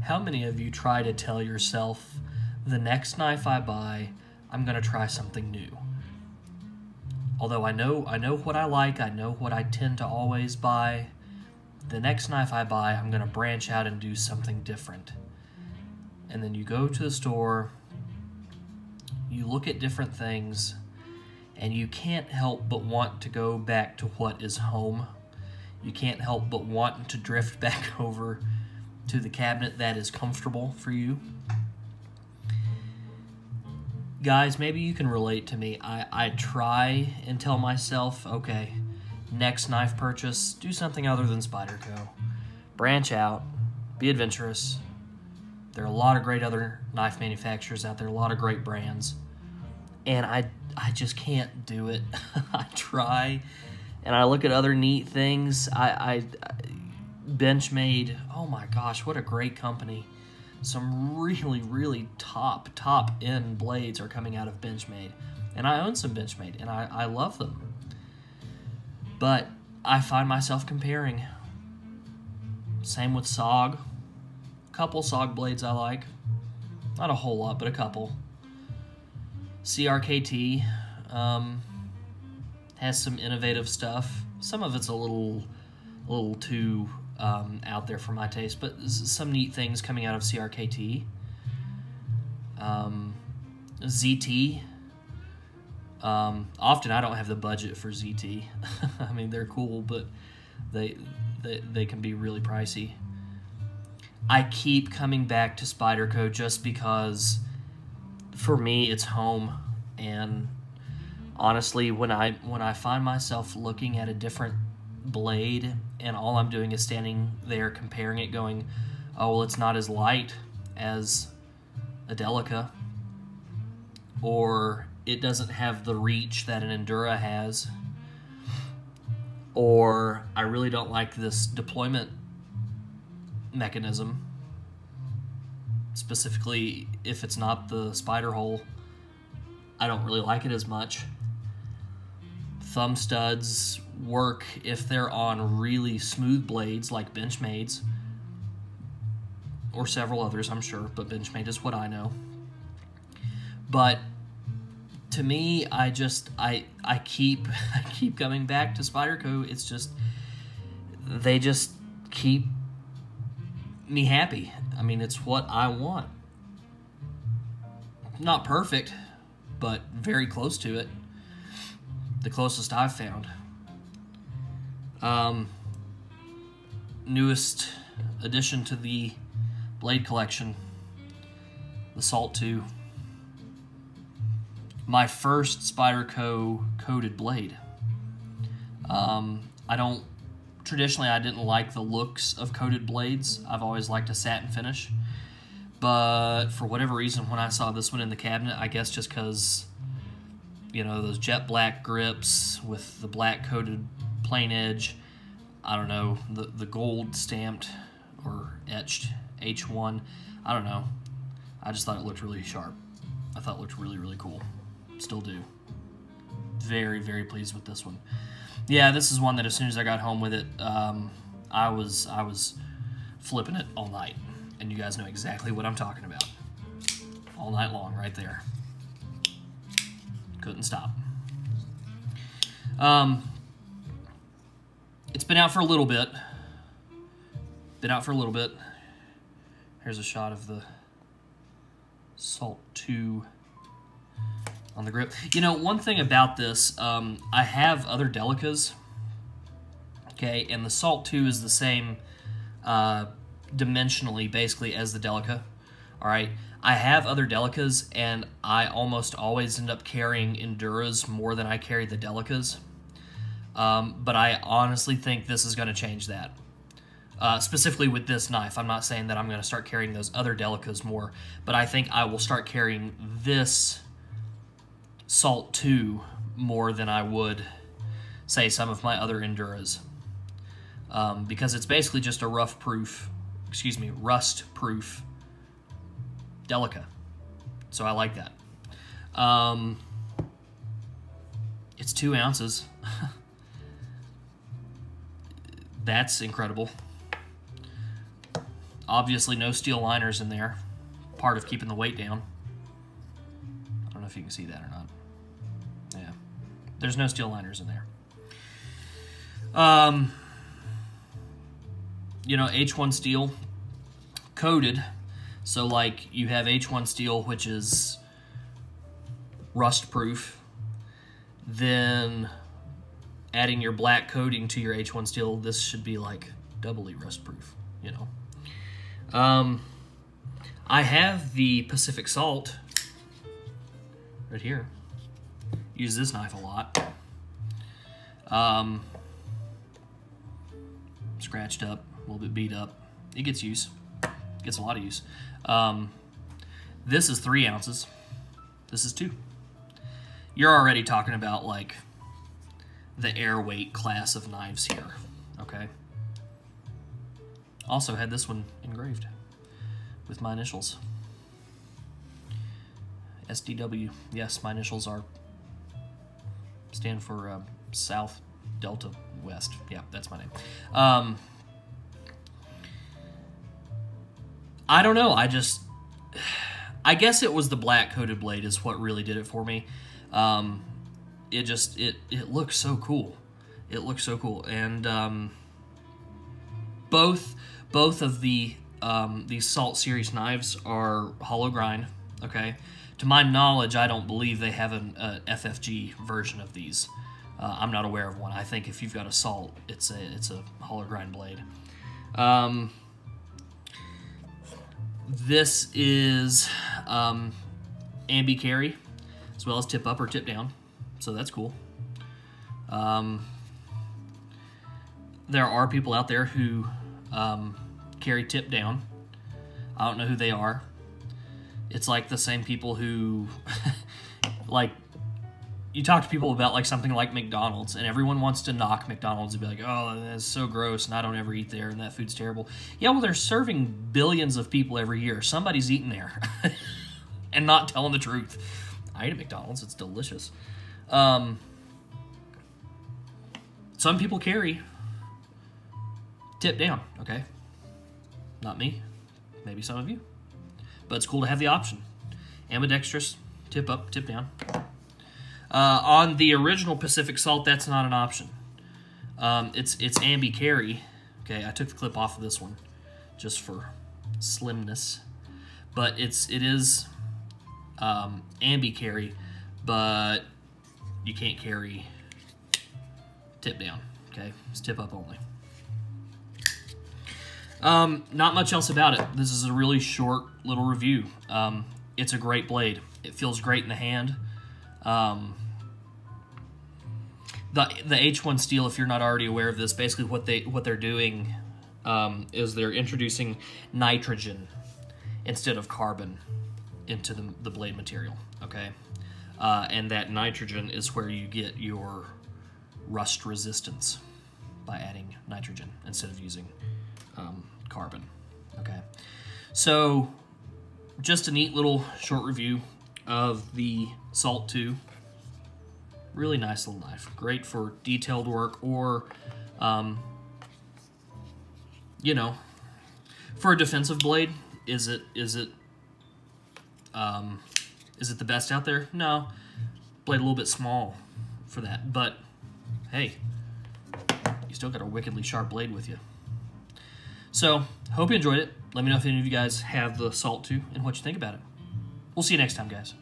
How many of you try to tell yourself, the next knife I buy, I'm going to try something new? Although I know what I like, I know what I tend to always buy, the next knife I buy, I'm going to branch out and do something different. And then you go to the store, you look at different things, and you can't help but want to go back to what is home. You can't help but want to drift back over to the cabinet that is comfortable for you. Guys, maybe you can relate to me. I try and tell myself, okay, next knife purchase, do something other than Spyderco. Branch out, be adventurous. There are a lot of great other knife manufacturers out there, a lot of great brands. And I just can't do it. I try, and I look at other neat things. Benchmade, oh my gosh, what a great company. Some really, really top-end blades are coming out of Benchmade. And I own some Benchmade, and I love them. But I find myself comparing. Same with SOG. A couple SOG blades I like. Not a whole lot, but a couple. CRKT has some innovative stuff. Some of it's a little too out there for my taste, but some neat things coming out of CRKT. ZT. Often I don't have the budget for ZT. I mean, they're cool, but they can be really pricey. I keep coming back to Spyderco just because, for me, it's home. And honestly, when I find myself looking at a different blade and all I'm doing is standing there comparing it, going, oh, well, it's not as light as a Delica, or it doesn't have the reach that an Endura has, or I really don't like this deployment mechanism, specifically if it's not the spider hole. I don't really like it as much. Thumb studs work if they're on really smooth blades like Benchmade's, or several others, I'm sure, but Benchmade is what I know. But to me, I keep coming back to Spyderco. It's just, they just keep me happy. I mean, it's what I want. Not perfect, but very close to it. The closest I've found. Newest addition to the blade collection, the Salt 2. My first Spyderco coated blade. Traditionally I didn't like the looks of coated blades. I've always liked a satin finish. But for whatever reason, when I saw this one in the cabinet, I guess just because, you know, those jet black grips with the black coated plain edge, I don't know, the gold stamped or etched H1, I don't know. I just thought it looked really sharp. I thought it looked really, really cool. Still do. Very, very pleased with this one. Yeah, this is one that as soon as I got home with it, I was flipping it all night. And you guys know exactly what I'm talking about. All night long, right there. Couldn't stop. It's been out for a little bit. Here's a shot of the Salt 2 on the grip. You know, one thing about this, I have other Delicas, okay, and the Salt 2 is the same dimensionally, basically, as the Delica, all right? I have other Delicas, and I almost always end up carrying Enduras more than I carry the Delicas, but I honestly think this is going to change that. Specifically with this knife. I'm not saying that I'm going to start carrying those other Delicas more, but I think I will start carrying this Salt 2 more than I would, say, some of my other Enduras. Because it's basically just a rust-proof Delica. So I like that. It's 2 ounces. That's incredible. Obviously no steel liners in there, part of keeping the weight down. I don't know if you can see that or not. Yeah, there's no steel liners in there. You know, H1 steel, coated. So like you have H1 steel, which is rust proof. Then adding your black coating to your H1 steel, this should be like doubly rust proof, you know. I have the Pacific Salt right here. Use this knife a lot. Scratched up, a little bit beat up. It gets use. Gets a lot of use. This is 3 ounces. This is 2. You're already talking about like the air weight class of knives here, okay? Also had this one engraved with my initials. SDW. Yes, my initials stand for South Delta West. Yeah, that's my name. I don't know. I guess it was the black coated blade is what really did it for me. It looks so cool. It looks so cool, and both of these Salt series knives are hollow grind. Okay, to my knowledge, I don't believe they have an FFG version of these. I'm not aware of one. I think if you've got a Salt, it's a hollow grind blade. This is ambi carry, as well as tip up or tip down, so that's cool. There are people out there who carry tip down. I don't know who they are. It's like the same people who, like, you talk to people about like something like McDonald's, and everyone wants to knock McDonald's and be like, oh, that's so gross, and I don't ever eat there, and that food's terrible. Yeah, well, they're serving billions of people every year. Somebody's eating there and not telling the truth. I eat at McDonald's. It's delicious. Some people carry tip down, okay? Not me. Maybe some of you. But it's cool to have the option. Ambidextrous, tip up, tip down. On the original Pacific Salt, that's not an option. It's ambi carry. Okay, I took the clip off of this one just for slimness. But it is ambi carry, but you can't carry tip down. Okay, it's tip up only. Not much else about it. This is a really short little review. It's a great blade. It feels great in the hand. The H1 steel, if you're not already aware of this, basically what they're doing is they're introducing nitrogen instead of carbon into the blade material. Okay, and that nitrogen is where you get your rust resistance by adding nitrogen instead of using carbon. Okay, so just a neat little short review of the Salt 2. Really nice little knife. Great for detailed work or, you know, for a defensive blade. Is it the best out there? No. Blade a little bit small for that, but hey, you still got a wickedly sharp blade with you. So, hope you enjoyed it. Let me know if any of you guys have the Salt 2 and what you think about it. We'll see you next time, guys.